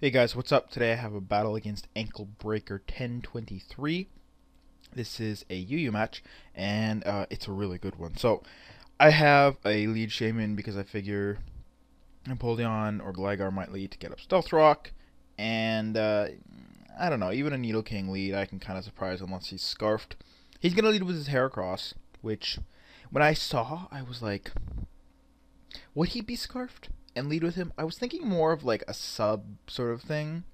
Hey guys, what's up? Today I have a battle against Ankle Breaker 1023. This is a UU match, and it's a really good one. So, I have a lead Shaymin because I figure Napoleon or Gligar might lead to get up Stealth Rock, and I don't know, even a Needle King lead I can kind of surprise unless he's Scarfed. He's going to lead with his Heracross, which when I saw, I was like, would he be Scarfed and lead with him? I was thinking more of like a sub sort of thing.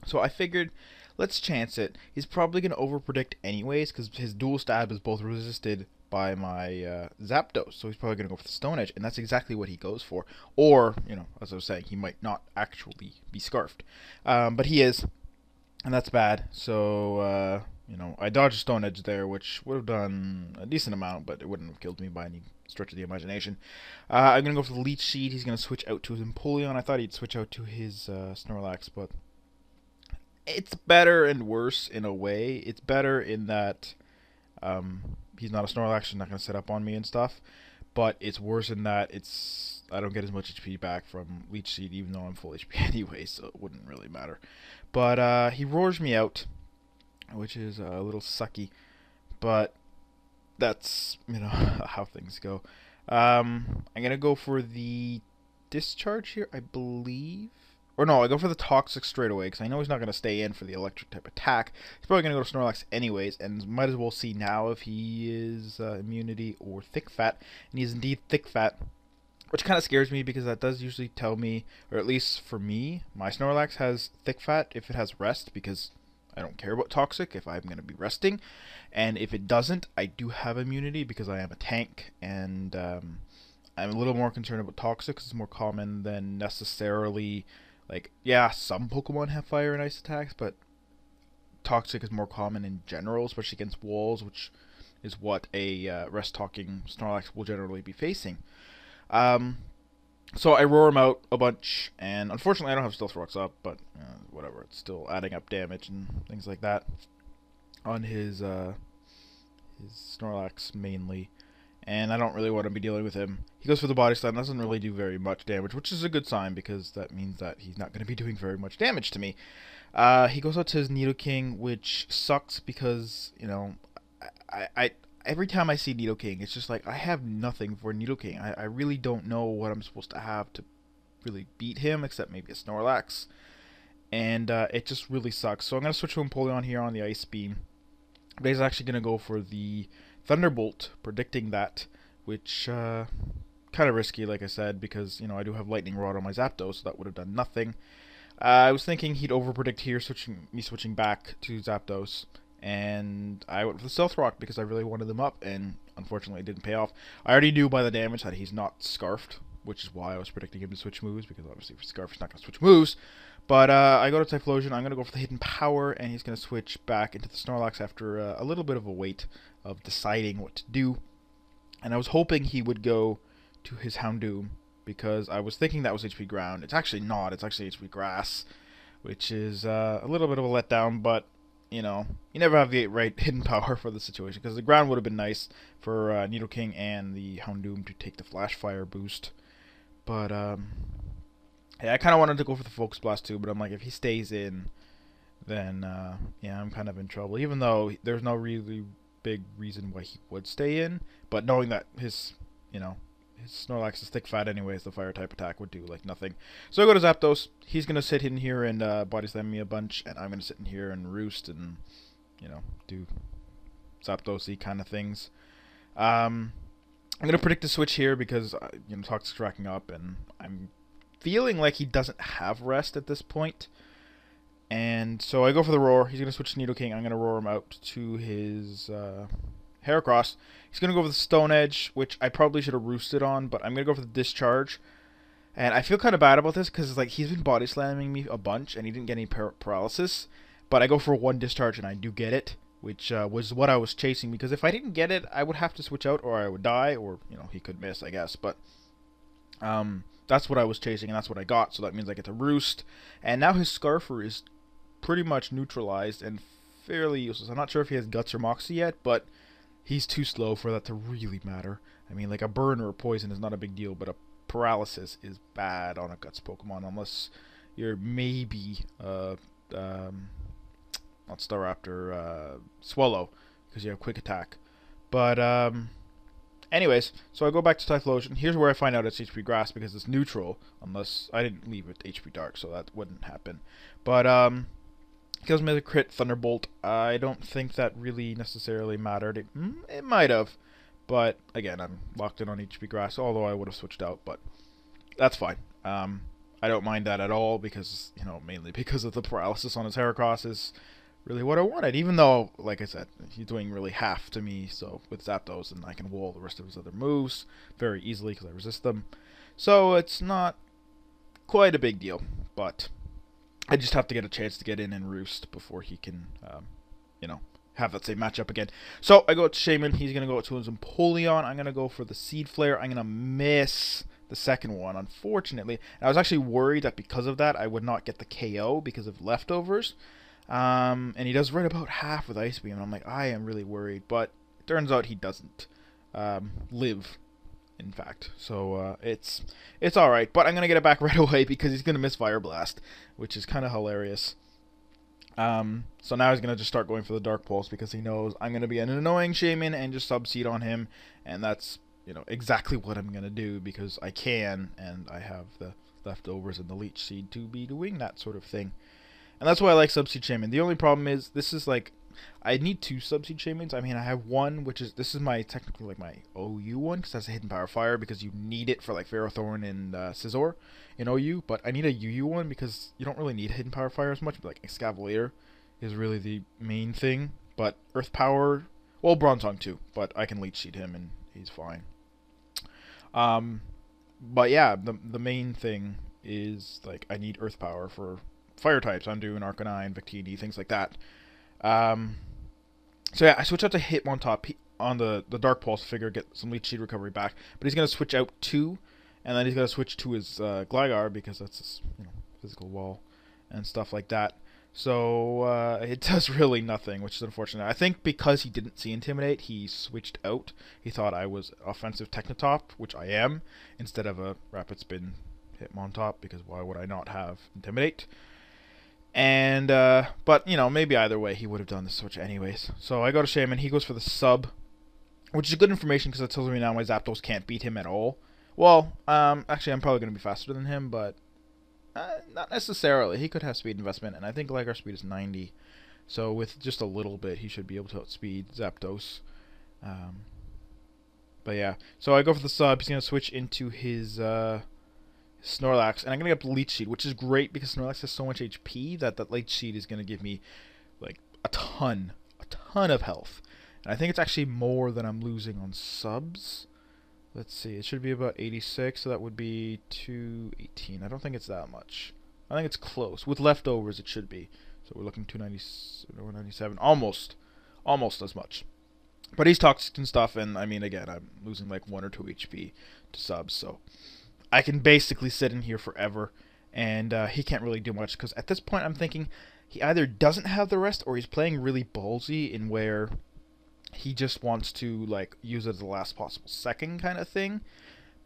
So I figured, let's chance it. He's probably going to overpredict anyways, because his dual stab is both resisted by my Zapdos. So he's probably going to go for the Stone Edge, and that's exactly what he goes for. Or, as I was saying, he might not actually be Scarfed. But he is, and that's bad. So, I dodged Stone Edge there, which would have done a decent amount, but it wouldn't have killed me by any stretch of the imagination. I'm going to go for the Leech Seed. He's going to switch out to his Empoleon. I thought he'd switch out to his Snorlax, but it's better and worse in a way. It's better in that he's not a Snorlax, he's not going to set up on me and stuff, but it's worse in that I don't get as much HP back from Leech Seed, even though I'm full HP anyway, so it wouldn't really matter. But he roars me out, which is a little sucky, but that's, how things go. I'm going to go for the Discharge here, I believe. Or no, I go for the Toxic straight away, because I know he's not going to stay in for the Electric type attack. He's probably going to go to Snorlax anyways, and might as well see now if he is Immunity or Thick Fat. And he's indeed Thick Fat, which kind of scares me, because that does usually tell me, or at least for me, my Snorlax has Thick Fat if it has Rest, because I don't care about Toxic if I'm going to be resting. And if it doesn't, I do have Immunity, because I am a tank, and I'm a little more concerned about Toxic, because it's more common than necessarily... Like, yeah, some Pokemon have fire and ice attacks, but Toxic is more common in general, especially against walls, which is what a rest-talking Snorlax will generally be facing. So I roar him out a bunch, and unfortunately I don't have Stealth Rocks up, but whatever, it's still adding up damage and things like that on his Snorlax mainly. And I don't really want to be dealing with him. He goes for the Body Slam, doesn't really do very much damage, which is a good sign, because that means that he's not going to be doing very much damage to me. He goes out to his Nidoking, which sucks because, I every time I see Nidoking, it's just like, I have nothing for Nidoking. I really don't know what I'm supposed to have to really beat him, except maybe a Snorlax. And it just really sucks. So I'm going to switch to Empoleon here on the Ice Beam. But he's actually going to go for the Thunderbolt, predicting that, which kind of risky, like I said, because I do have Lightning Rod on my Zapdos, so that would have done nothing. I was thinking he'd overpredict here, switching back to Zapdos, and I went for the Stealth Rock because I really wanted them up, and unfortunately it didn't pay off. I already knew by the damage that he's not Scarfed, which is why I was predicting him to switch moves, because obviously for Scarf he's not going to switch moves. But I go to Typhlosion, I'm going to go for the Hidden Power, and he's going to switch back into the Snorlax after a little bit of a wait of deciding what to do. And I was hoping he would go to his Houndoom, because I was thinking that was HP Ground. It's actually not, it's actually HP Grass, which is a little bit of a letdown, but, you never have the right Hidden Power for the situation, because the Ground would have been nice for Nidoking and the Houndoom to take the Flash Fire boost. But, yeah, I kind of wanted to go for the Focus Blast too, but I'm like, if he stays in, then, yeah, I'm kind of in trouble. Even though there's no really big reason why he would stay in, but knowing that his Snorlax is Thick Fat anyways, the Fire type attack would do, like, nothing. So I go to Zapdos. He's going to sit in here and Body Slam me a bunch, and I'm going to sit in here and roost and, do Zapdos-y kind of things. I'm going to predict a switch here because, Toxic's racking up, and I'm feeling like he doesn't have Rest at this point. And so I go for the Roar. He's going to switch to Nidoking. I'm going to roar him out to his Heracross. He's going to go for the Stone Edge, which I probably should have roosted on, but I'm going to go for the Discharge. And I feel kind of bad about this because, like, he's been Body Slamming me a bunch, and he didn't get any paralysis. But I go for one Discharge, and I do get it, which was what I was chasing. Because if I didn't get it, I would have to switch out, or I would die, or, he could miss, I guess. But, that's what I was chasing, and that's what I got, so that means I get to roost. And now his Scarfer is pretty much neutralized and fairly useless. I'm not sure if he has Guts or Moxie yet, but he's too slow for that to really matter. I mean, like, a burn or a poison is not a big deal, but a paralysis is bad on a Guts Pokemon, unless, your maybe not Staraptor, Swallow, because you have quick attack. But anyways, so I go back to Typhlosion. Here's where I find out it's HP Grass because it's neutral, unless I didn't leave it HP Dark, so that wouldn't happen. But kills me with a crit Thunderbolt. I don't think that really necessarily mattered. It might have, but again, I'm locked in on HP Grass, although I would have switched out, but that's fine. I don't mind that at all because, you know, mainly because of the paralysis on his Heracross is really what I wanted, even though, like I said, he's doing really half to me, so with Zapdos, and I can wall the rest of his other moves very easily because I resist them. So it's not quite a big deal, but I just have to get a chance to get in and roost before he can, you know, have that same matchup again. So I go to Shaymin, he's going to go to his Empoleon, I'm going to go for the Seed Flare, I'm going to miss the second one, unfortunately. And I was actually worried that because of that, I would not get the KO because of leftovers. And he does right about half with Ice Beam, and I'm like, I am really worried, but it turns out he doesn't live, in fact. So it's alright, but I'm going to get it back right away because he's going to miss Fire Blast, which is kind of hilarious. So now he's going to just start going for the Dark Pulse because he knows I'm going to be an annoying Shaymin and just Sub-Seed on him, and that's, you know, exactly what I'm going to do because I can, and I have the leftovers and the Leech Seed to be doing that sort of thing. And that's why I like Sub-Seed Shaymin. The only problem is, this is like, I need 2 Sub-Seed Shaymins. I mean, I have one, which is, this is my, technically like my OU one, because that's a Hidden Power Fire, because you need it for like Ferrothorn and Scizor in OU, but I need a UU one, because you don't really need Hidden Power Fire as much, but like Excavalier is really the main thing. But Earth Power, well, Bronzong too, but I can Leech Seed him and he's fine. But yeah, the main thing is, like, I need Earth Power for Fire types. I'm doing Arcanine, Victini, things like that. So yeah, I switch out to Hitmontop on the Dark Pulse to figure get some Leech Seed recovery back. But he's going to switch out too, and then he's going to switch to his Gligar because that's his, you know, physical wall and stuff like that. So it does really nothing, which is unfortunate. I think because he didn't see Intimidate, he switched out. He thought I was offensive Technotop, which I am, instead of a Rapid Spin Hitmontop, because why would I not have Intimidate? And, but, you know, maybe either way he would have done the switch anyways. So I go to Shaymin, he goes for the Sub, which is good information because it tells me now my Zapdos can't beat him at all. Well, actually I'm probably going to be faster than him, but not necessarily. He could have speed investment, and I think Gligar speed is 90. So with just a little bit, he should be able to outspeed Zapdos. But yeah, so I go for the Sub, he's going to switch into his Snorlax, and I'm going to get Leech Seed, which is great because Snorlax has so much HP that Leech Seed is going to give me like a ton of health. And I think it's actually more than I'm losing on subs. Let's see, it should be about 86, so that would be 218. I don't think it's that much. I think it's close. With leftovers, it should be. So we're looking 297, almost as much. But he's toxic and stuff, and I mean, again, I'm losing like 1 or 2 HP to subs, so I can basically sit in here forever, and he can't really do much, because at this point I'm thinking he either doesn't have the rest, or he's playing really ballsy in where he just wants to, like, use it as the last possible second kind of thing.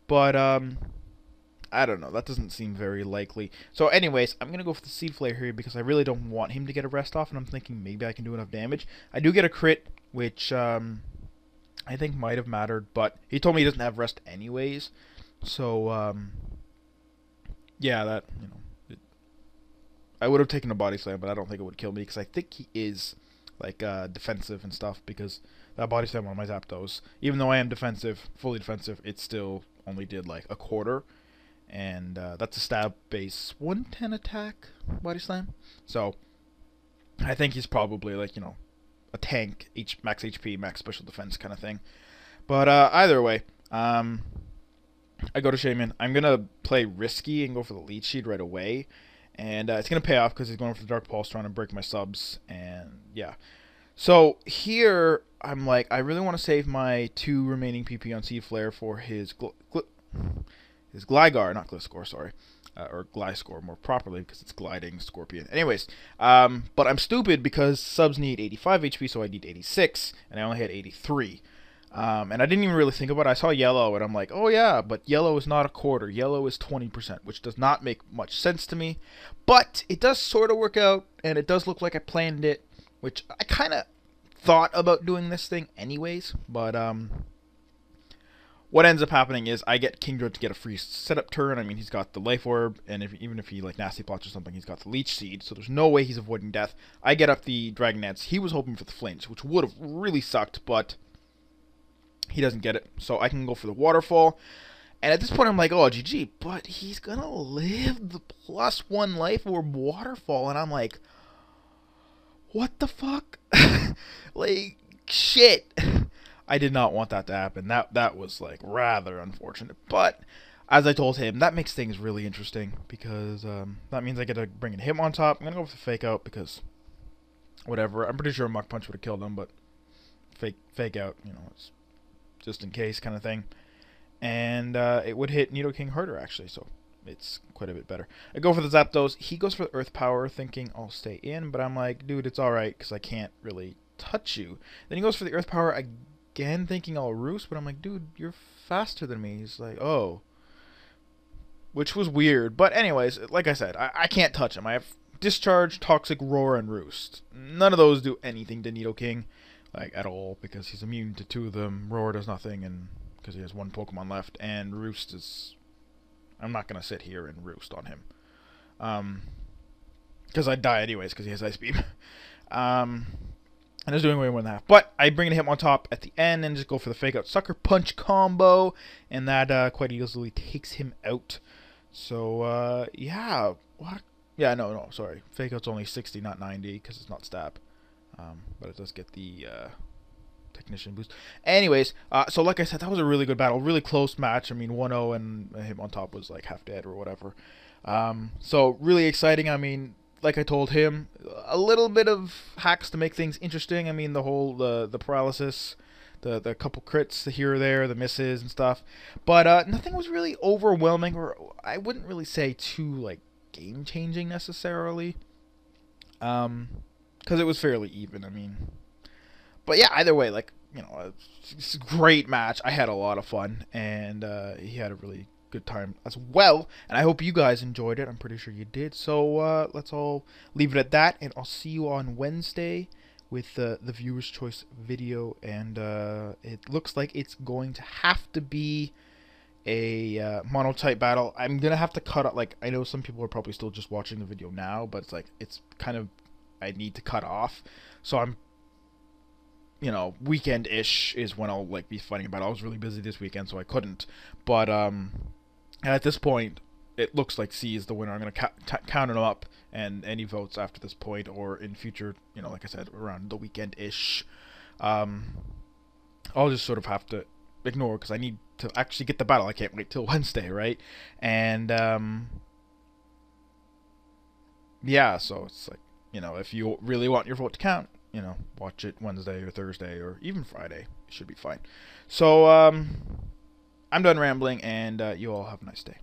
But, I don't know, that doesn't seem very likely. So anyways, I'm going to go for the Seed Flare here, because I really don't want him to get a rest off, and I'm thinking maybe I can do enough damage. I do get a crit, which, I think might have mattered, but he told me he doesn't have rest anyways. So, yeah, that, you know, I would have taken a Body Slam, but I don't think it would kill me, because I think he is, like, defensive and stuff, because that Body Slam on my Zapdos, even though I am defensive, fully defensive, it still only did, like, a quarter, and that's a stab base 110 attack Body Slam, so I think he's probably, like, you know, a tank, max HP, max special defense kind of thing. But either way, I go to Shaymin. I'm going to play risky and go for the Leech Seed right away. And it's going to pay off because he's going for the Dark Pulse, trying to break my subs. And yeah. So here, I'm like, I really want to save my 2 remaining PP on Seed Flare for his Gligar, not Gliscor, sorry. Or Gliscor more properly, because it's Gliding Scorpion. Anyways, but I'm stupid because subs need 85 HP, so I need 86, and I only had 83. And I didn't even really think about it. I saw yellow, and I'm like, oh yeah, but yellow is not a quarter. Yellow is 20%, which does not make much sense to me. But it does sort of work out, and it does look like I planned it, which I kind of thought about doing this thing anyways. But what ends up happening is I get Kingdra to get a free setup turn. I mean, he's got the Life Orb, and even if he like nasty plots or something, he's got the Leech Seed, so there's no way he's avoiding death. I get up the Dragon Dance. He was hoping for the Flinch, which would have really sucked, but he doesn't get it, so I can go for the Waterfall. And at this point, I'm like, oh, GG, but he's gonna live the +1 Life Orb Waterfall, and I'm like, what the fuck? Like, shit. I did not want that to happen. That was like rather unfortunate. But as I told him, that makes things really interesting because that means I get to bring in him on top. I'm gonna go with the Fake Out because whatever. I'm pretty sure Muck Punch would have killed him, but fake out, you know, it's just in case kind of thing. And it would hit Nidoking harder actually, so it's quite a bit better. I go for the Zapdos. He goes for the Earth Power, thinking I'll stay in, but I'm like, dude, it's all right because I can't really touch you. Then he goes for the Earth Power again, thinking I'll Roost, but I'm like, dude, you're faster than me. He's like, oh. Which was weird. But anyways, like I said, I can't touch him. I have Discharge, Toxic, Roar, and Roost. None of those do anything to Nidoking, like, at all, because he's immune to 2 of them. Roar does nothing, and because he has 1 Pokemon left, and Roost is... I'm not going to sit here and Roost on him. Because I'd die anyways, because he has Ice Beam. And it's doing way more than that. But I bring him on top at the end and just go for the Fake Out Sucker Punch combo. And that quite easily takes him out. So, yeah. What? Yeah, no, sorry. Fake Out's only 60, not 90, because it's not stab. But it does get the Technician boost. Anyways, so like I said, that was a really good battle. Really close match. I mean, 1-0 and him on top was like half dead or whatever. So really exciting. I mean, like I told him, a little bit of hacks to make things interesting. I mean, the whole the paralysis, the couple crits here or there, the misses and stuff. But nothing was really overwhelming, or I wouldn't really say too like game changing necessarily. Because it was fairly even. I mean, but yeah, either way, like, you know, it's a great match. I had a lot of fun, and he had a really good time as well. And I hope you guys enjoyed it. I'm pretty sure you did. So let's all leave it at that, and I'll see you on Wednesday with the viewer's choice video. And it looks like it's going to have to be a mono-type battle. I'm gonna have to cut out, like, I know some people are probably still just watching the video now, but it's like, it's kind of, I need to cut off. So I'm, you know, weekend-ish is when I'll like be fighting about it. I was really busy this weekend, so I couldn't. But at this point, it looks like C is the winner. I'm gonna count it up, and any votes after this point or in future, you know, like I said, around the weekend-ish, I'll just sort of have to ignore because I need to actually get the battle. I can't wait till Wednesday, right? And yeah, so it's like, you know, if you really want your vote to count, you know, watch it Wednesday or Thursday or even Friday. It should be fine. So, I'm done rambling, and you all have a nice day.